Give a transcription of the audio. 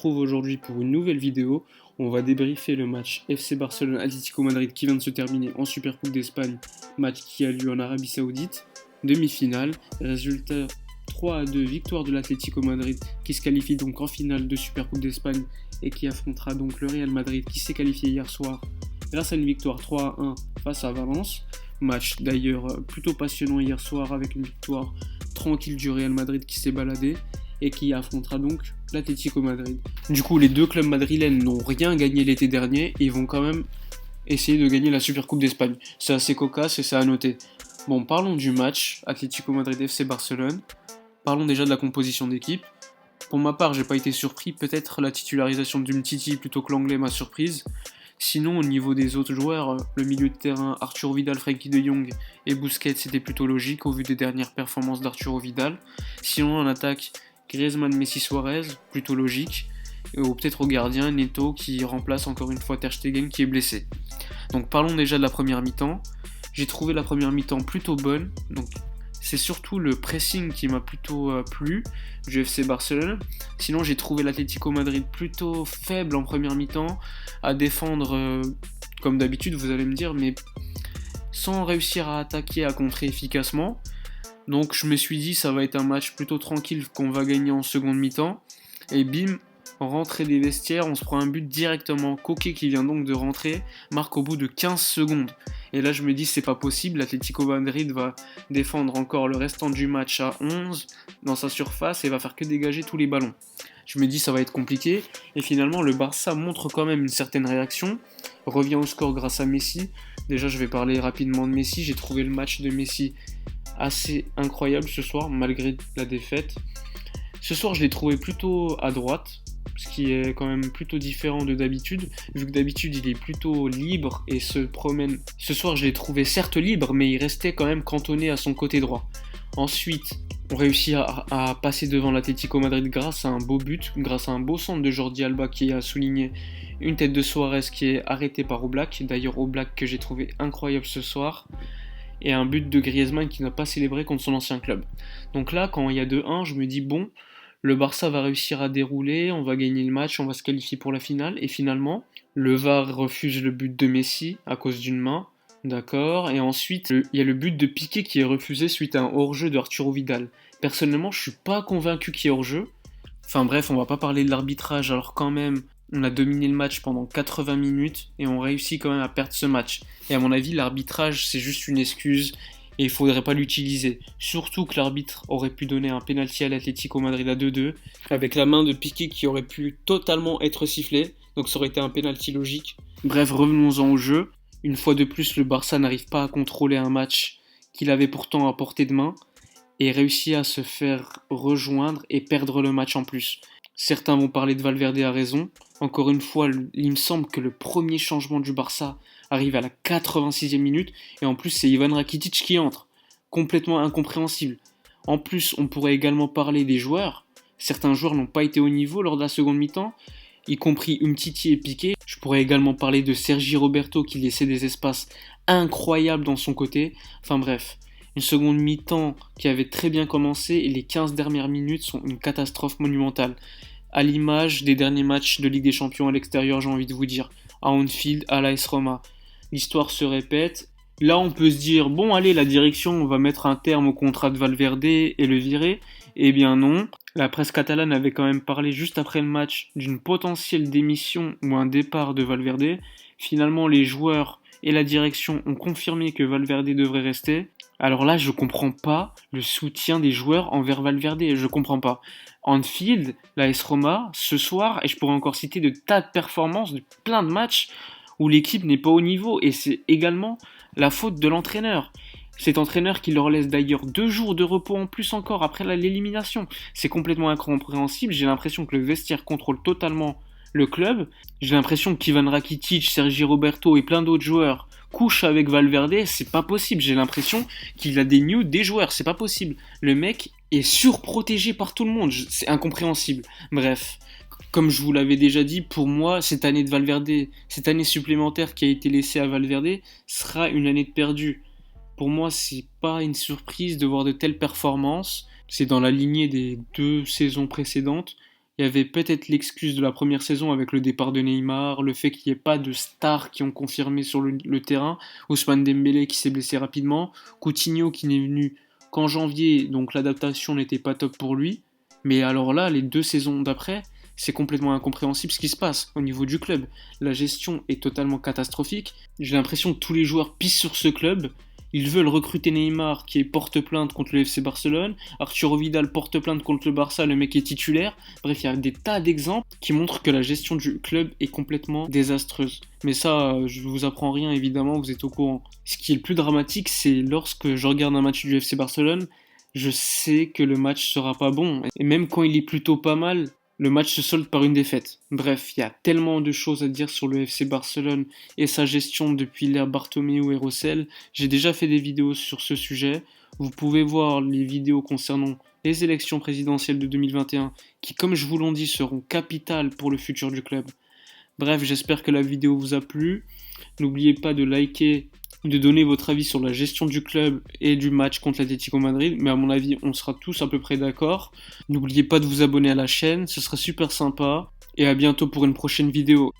retrouve aujourd'hui pour une nouvelle vidéo. On va débriefer le match FC Barcelone-Atlético Madrid qui vient de se terminer en Supercoupe d'Espagne, match qui a lieu en Arabie Saoudite, demi-finale, résultat 3-2, victoire de l'Atlético Madrid qui se qualifie donc en finale de Supercoupe d'Espagne et qui affrontera donc le Real Madrid qui s'est qualifié hier soir grâce à une victoire 3-1 face à Valence. Match d'ailleurs plutôt passionnant hier soir avec une victoire tranquille du Real Madrid qui s'est baladé et qui affrontera donc l'Atlético Madrid. Du coup, les deux clubs madrilènes n'ont rien gagné l'été dernier et ils vont quand même essayer de gagner la Supercoupe d'Espagne. C'est assez cocasse et c'est à noter. Bon, parlons du match Atlético Madrid FC Barcelone. Parlons déjà de la composition d'équipe. Pour ma part, j'ai pas été surpris. Peut-être la titularisation d'Umtiti plutôt que l'anglais m'a surprise. Sinon, au niveau des autres joueurs, le milieu de terrain, Arturo Vidal, Frenkie de Jong et Busquets, c'était plutôt logique au vu des dernières performances d'Arturo Vidal. Sinon, en attaque, Griezmann, Messi, Suarez, plutôt logique. Ou peut-être au gardien, Neto, qui remplace encore une fois Ter Stegen, qui est blessé. Donc parlons déjà de la première mi-temps. J'ai trouvé la première mi-temps plutôt bonne. Donc c'est surtout le pressing qui m'a plutôt plu du FC Barcelone. Sinon, j'ai trouvé l'Atlético Madrid plutôt faible en première mi-temps, à défendre comme d'habitude, vous allez me dire, mais sans réussir à attaquer, à contrer efficacement. Donc je me suis dit, ça va être un match plutôt tranquille qu'on va gagner en seconde mi-temps. Et bim, rentrée des vestiaires, on se prend un but directement. Koké, qui vient donc de rentrer, marque au bout de 15 secondes. Et là je me dis, c'est pas possible, l'Atlético Madrid va défendre encore le restant du match à 11 dans sa surface et va faire que dégager tous les ballons. Je me dis, ça va être compliqué. Et finalement, le Barça montre quand même une certaine réaction, revient au score grâce à Messi. Déjà, je vais parler rapidement de Messi. J'ai trouvé le match de Messi assez incroyable ce soir, malgré la défaite. Ce soir, je l'ai trouvé plutôt à droite, ce qui est quand même plutôt différent de d'habitude, vu que d'habitude, il est plutôt libre et se promène. Ce soir, je l'ai trouvé certes libre, mais il restait quand même cantonné à son côté droit. Ensuite, on réussit à passer devant l'Atlético Madrid grâce à un beau but, grâce à un beau centre de Jordi Alba qui a souligné une tête de Suarez qui est arrêtée par Oblak, d'ailleurs Oblak que j'ai trouvé incroyable ce soir, et un but de Griezmann qui n'a pas célébré contre son ancien club. Donc là, quand il y a 2-1, je me dis bon, le Barça va réussir à dérouler, on va gagner le match, on va se qualifier pour la finale, et finalement, le VAR refuse le but de Messi à cause d'une main, d'accord, et ensuite, il y a le but de Piqué qui est refusé suite à un hors-jeu de Arturo Vidal. Personnellement, je suis pas convaincu qu'il y ait hors-jeu. Enfin bref, on va pas parler de l'arbitrage, alors quand même, on a dominé le match pendant 80 minutes et on réussit quand même à perdre ce match. Et à mon avis, l'arbitrage, c'est juste une excuse et il faudrait pas l'utiliser. Surtout que l'arbitre aurait pu donner un penalty à l'Atlético Madrid à 2-2 avec la main de Piqué qui aurait pu totalement être sifflée. Donc ça aurait été un penalty logique. Bref, revenons-en au jeu. Une fois de plus, le Barça n'arrive pas à contrôler un match qu'il avait pourtant à portée de main et réussit à se faire rejoindre et perdre le match en plus. Certains vont parler de Valverde à raison. Encore une fois, il me semble que le premier changement du Barça arrive à la 86e minute et en plus c'est Ivan Rakitic qui entre. Complètement incompréhensible. En plus, on pourrait également parler des joueurs. Certains joueurs n'ont pas été au niveau lors de la seconde mi-temps, y compris Umtiti et Piqué. Je pourrais également parler de Sergi Roberto qui laissait des espaces incroyables dans son côté. Enfin bref, une seconde mi-temps qui avait très bien commencé et les 15 dernières minutes sont une catastrophe monumentale. À l'image des derniers matchs de Ligue des Champions à l'extérieur, j'ai envie de vous dire, à Anfield, à l'AS Roma. L'histoire se répète. Là, on peut se dire, bon allez, la direction va mettre un terme au contrat de Valverde et le virer. Eh bien non. La presse catalane avait quand même parlé juste après le match d'une potentielle démission ou un départ de Valverde. Finalement, les joueurs et la direction ont confirmé que Valverde devrait rester. Alors là, je comprends pas le soutien des joueurs envers Valverde, je comprends pas. Anfield, l'AS Roma, ce soir, et je pourrais encore citer de tas de performances, de plein de matchs où l'équipe n'est pas au niveau, et c'est également la faute de l'entraîneur. Cet entraîneur qui leur laisse d'ailleurs 2 jours de repos en plus encore après l'élimination. C'est complètement incompréhensible, j'ai l'impression que le vestiaire contrôle totalement le club. J'ai l'impression qu'Ivan Rakitic, Sergi Roberto et plein d'autres joueurs couchent avec Valverde, c'est pas possible. J'ai l'impression qu'il a des nudes des joueurs, c'est pas possible. Le mec est surprotégé par tout le monde, c'est incompréhensible. Bref, comme je vous l'avais déjà dit, pour moi, cette année de Valverde, cette année supplémentaire qui a été laissée à Valverde, sera une année de perdu. Pour moi, c'est pas une surprise de voir de telles performances. C'est dans la lignée des 2 saisons précédentes. Il Il y avait peut-être l'excuse de la première saison avec le départ de Neymar, le fait qu'il n'y ait pas de stars qui ont confirmé sur le terrain, Ousmane Dembélé qui s'est blessé rapidement, Coutinho qui n'est venu qu'en janvier, donc l'adaptation n'était pas top pour lui. Mais alors là, les 2 saisons d'après, c'est complètement incompréhensible ce qui se passe au niveau du club. La gestion est totalement catastrophique. J'ai l'impression que tous les joueurs pissent sur ce club. Ils veulent recruter Neymar qui porte plainte contre le FC Barcelone. Arturo Vidal porte plainte contre le Barça, le mec est titulaire. Bref, il y a des tas d'exemples qui montrent que la gestion du club est complètement désastreuse. Mais ça, je vous apprends rien évidemment, vous êtes au courant. Ce qui est le plus dramatique, c'est lorsque je regarde un match du FC Barcelone, je sais que le match sera pas bon. Et même quand il est plutôt pas mal, le match se solde par une défaite. Bref, il y a tellement de choses à dire sur le FC Barcelone et sa gestion depuis l'ère Bartomeu et Rossell. J'ai déjà fait des vidéos sur ce sujet. Vous pouvez voir les vidéos concernant les élections présidentielles de 2021 qui, comme je vous l'ai dit, seront capitales pour le futur du club. Bref, j'espère que la vidéo vous a plu. N'oubliez pas de liker, de donner votre avis sur la gestion du club et du match contre l'Atlético Madrid, mais à mon avis, on sera tous à peu près d'accord. N'oubliez pas de vous abonner à la chaîne, ce serait super sympa, et à bientôt pour une prochaine vidéo.